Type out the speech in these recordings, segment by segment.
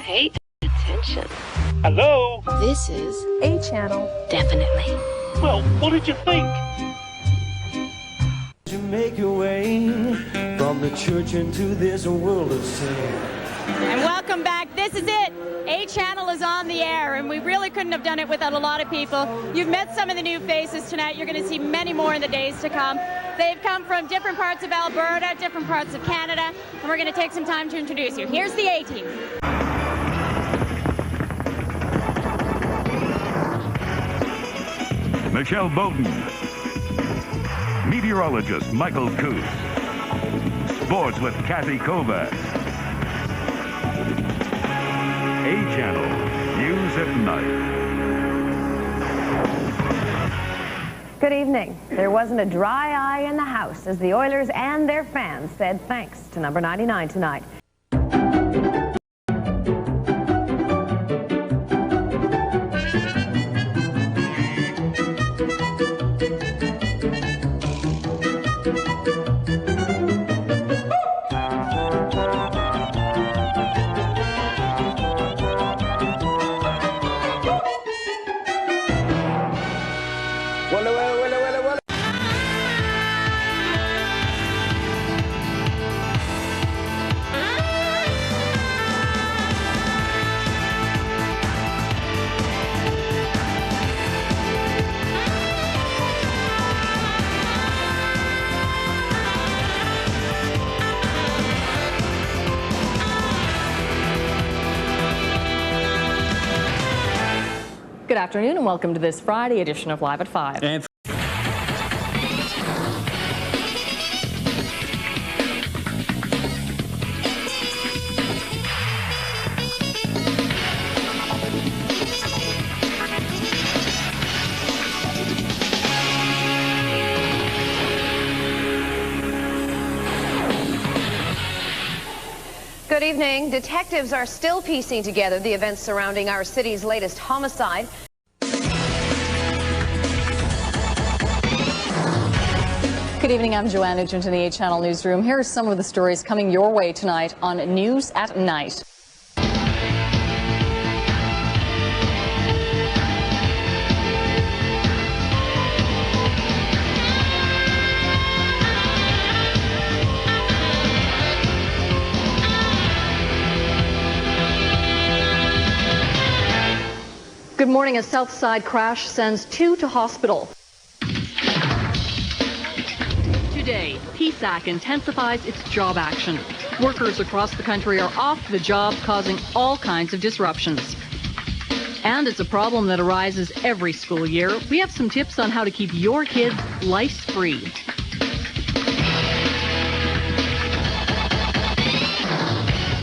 Pay attention. Hello? This is A Channel. Definitely. Well, what did you think? You make your way from the church into this world of sin. And welcome back. This is it. A Channel is on the air, and we really couldn't have done it without a lot of people. You've met some of the new faces tonight. You're going to see many more in the days to come. They've come from different parts of Alberta, different parts of Canada, and we're going to take some time to introduce you. Here's the A-Team. Michelle Bowden, meteorologist Michael Coos, sports with Kathy Kovacs, A-Channel, News at Night. Good evening. There wasn't a dry eye in the house as the Oilers and their fans said thanks to number 99 tonight. Good afternoon and welcome to this Friday edition of Live at 5. And Good evening. Detectives are still piecing together the events surrounding our city's latest homicide. Good evening, I'm Joanne Nugent in the A-Channel newsroom. Here are some of the stories coming your way tonight on News at Night. Good morning. A South Side crash sends 2 to hospital. Today, PSAC intensifies its job action. Workers across the country are off the job, causing all kinds of disruptions. And it's a problem that arises every school year. We have some tips on how to keep your kids lice-free.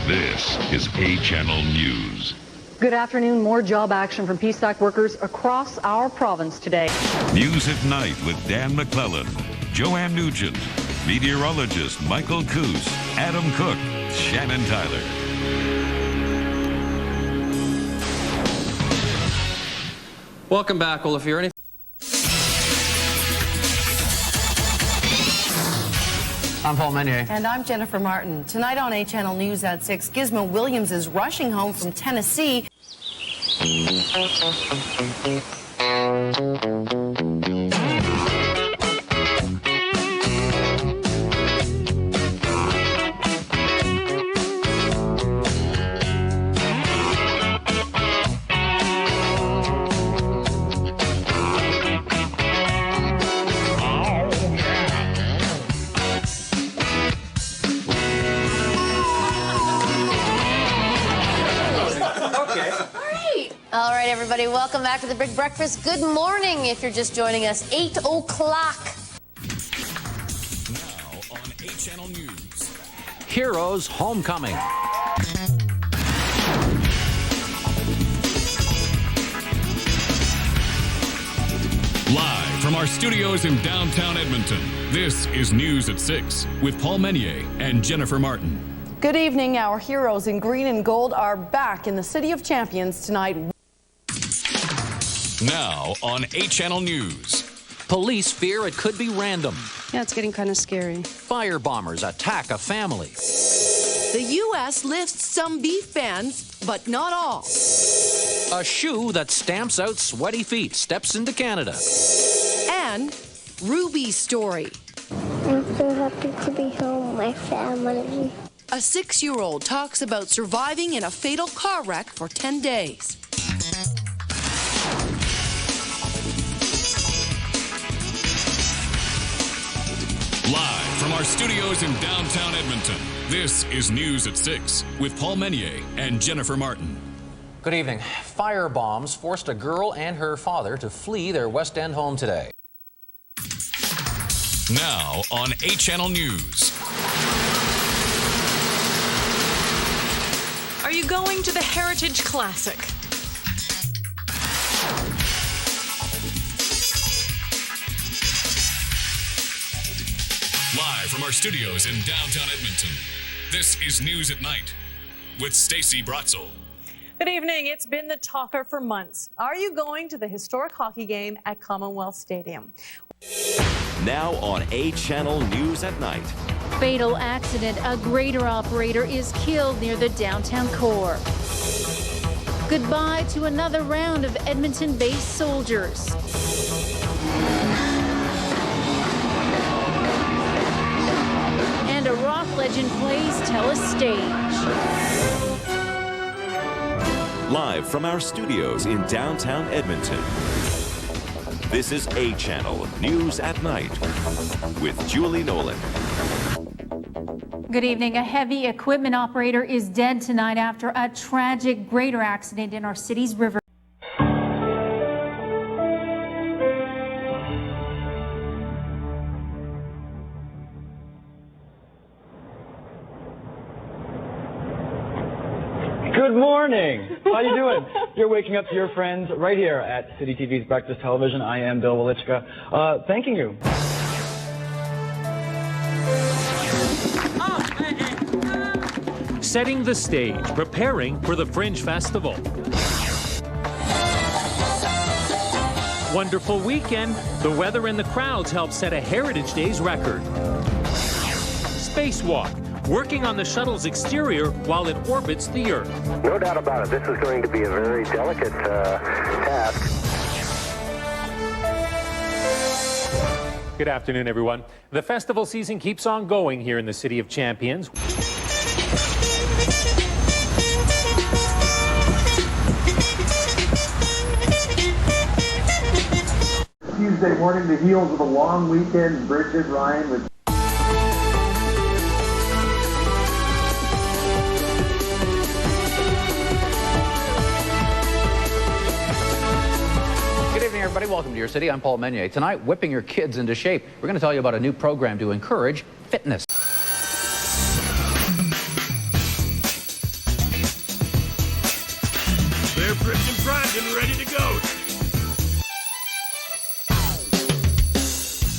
This is A-Channel News. Good afternoon. More job action from PSAC workers across our province today. News at Night with Dan McClellan, Joanne Nugent, meteorologist Michael Coos, Adam Cook, Shannon Tyler. welcome back. Well, if you're anything... I'm Paul Meunier. And I'm Jennifer Martin. Tonight on A-Channel News at 6, Gizmo Williams is rushing home from Tennessee. All right, everybody, welcome back to the Big Breakfast. Good morning if you're just joining us. 8 o'clock. Now on A-Channel News. Heroes Homecoming. Live from our studios in downtown Edmonton, this is News at 6 with Paul Meunier and Jennifer Martin. Good evening. Our heroes in green and gold are back in the City of Champions tonight. Now on A-Channel News. Police fear it could be random. Yeah, it's getting kind of scary. Fire bombers attack a family. The U.S. lifts some beef bans, but not all. A shoe that stamps out sweaty feet steps into Canada. And Ruby's story. I'm so happy to be home with my family. A 6-year-old talks about surviving in a fatal car wreck for 10 days. Live from our studios in downtown Edmonton, this is News at 6 with Paul Menier and Jennifer Martin. Good evening. Fire bombs forced a girl and her father to flee their West End home today. Now on A Channel News. Are you going to the Heritage Classic? Live from our studios in downtown Edmonton, this is News at Night with Stacey Brotzel. Good evening. It's been the talker for months. Are you going to the historic hockey game at Commonwealth Stadium? Now on A Channel News at Night. Fatal accident. A grader operator is killed near the downtown core. Goodbye to another round of Edmonton-based soldiers. And a rock legend plays Tell a Stage. Live from our studios in downtown Edmonton. This is A Channel News at Night with Julie Nolan. Good evening. A heavy equipment operator is dead tonight after a tragic grader accident in our city's river. Good morning. How you doing? You're waking up to your friends right here at Citytv's Breakfast Television. I am Bill Walichka. Thanking you. Setting the stage, preparing for the Fringe Festival. Wonderful weekend. The weather and the crowds helped set a Heritage Days record. Spacewalk. Working on the shuttle's exterior while it orbits the Earth. No doubt about it. This is going to be a very delicate task. Good afternoon, everyone. The festival season keeps on going here in the City of Champions. Tuesday morning, the heels of a long weekend. Bridget Ryan with Everybody, welcome to your city. I'm Paul Menier. Tonight, whipping your kids into shape. We're going to tell you about a new program to encourage fitness. They're pricked and primed and ready to go.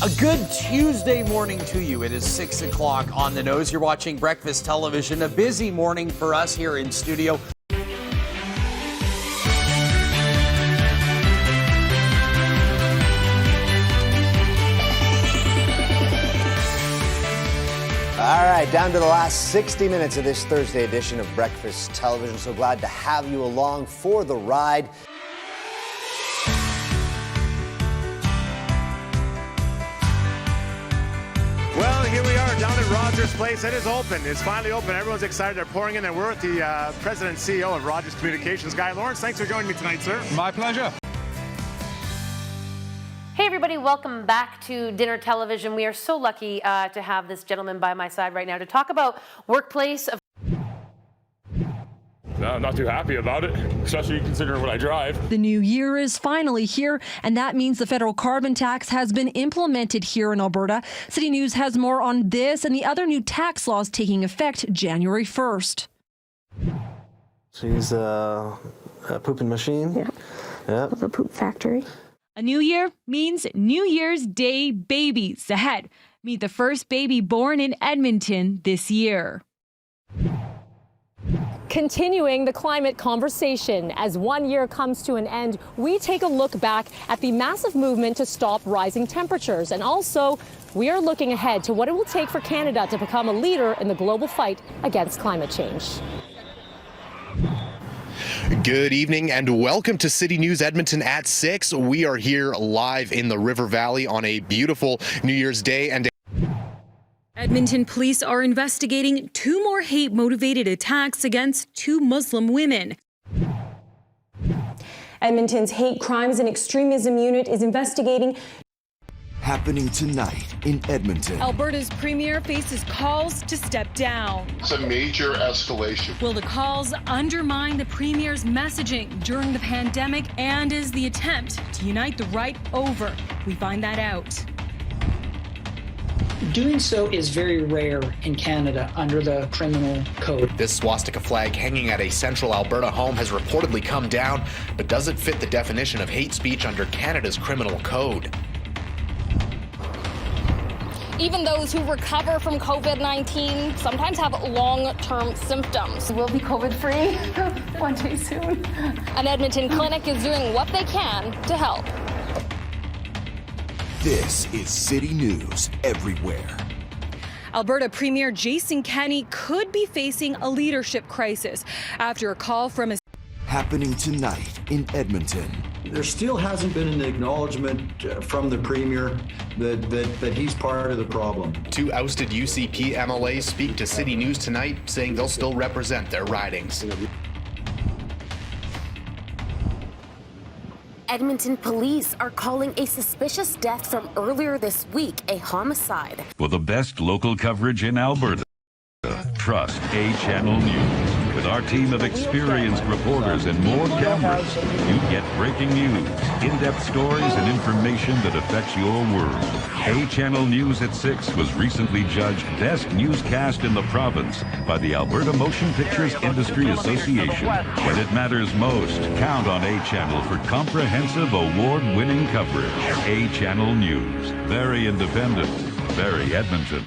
A good Tuesday morning to you. It is 6 o'clock on the nose. You're watching Breakfast Television. A busy morning for us here in studio. All right, down to the last 60 minutes of this Thursday edition of Breakfast Television. So glad to have you along for the ride. Well, here we are down at Rogers Place. It is open. It's finally open. Everyone's excited. They're pouring in. And we're with the president and CEO of Rogers Communications, Guy Lawrence. Thanks for joining me tonight, sir. My pleasure. Hey everybody, welcome back to Dinner Television. We are so lucky to have this gentleman by my side right now to talk about workplace. I'm not too happy about it, especially considering what I drive. The new year is finally here, and that means the federal carbon tax has been implemented here in Alberta. City News has more on this and the other new tax laws taking effect January 1st. She's a pooping machine. Yeah. Yep. The poop factory. A new year means New Year's Day babies ahead. Meet the first baby born in Edmonton this year. Continuing the climate conversation, as 1 year comes to an end, we take a look back at the massive movement to stop rising temperatures. And also, we are looking ahead to what it will take for Canada to become a leader in the global fight against climate change. Good evening and welcome to City News Edmonton at 6. We are here live in the River Valley on a beautiful New Year's Day and Edmonton police are investigating 2 more hate-motivated attacks against 2 Muslim women. Edmonton's Hate Crimes and Extremism Unit is investigating. Happening tonight in Edmonton. Alberta's premier faces calls to step down. It's a major escalation. Will the calls undermine the premier's messaging during the pandemic and is the attempt to unite the right over? We find that out. Doing so is very rare in Canada under the criminal code. This swastika flag hanging at a central Alberta home has reportedly come down, but does it fit the definition of hate speech under Canada's criminal code? Even those who recover from COVID-19 sometimes have long-term symptoms. We'll be COVID-free one day soon. An Edmonton clinic is doing what they can to help. This is City News Everywhere. Alberta Premier Jason Kenney could be facing a leadership crisis after a call from a... Happening tonight in Edmonton. There still hasn't been an acknowledgement from the Premier that he's part of the problem. 2 ousted UCP MLAs speak to City News Tonight, saying they'll still represent their ridings. Edmonton police are calling a suspicious death from earlier this week a homicide. For the best local coverage in Alberta, trust A Channel News. With our team of experienced reporters and more cameras, you get breaking news, in-depth stories, and information that affects your world. A Channel News at 6 was recently judged Best Newscast in the province by the Alberta Motion Pictures Industry Association. When it matters most, count on A Channel for comprehensive award-winning coverage. A Channel News. Very independent, very Edmonton.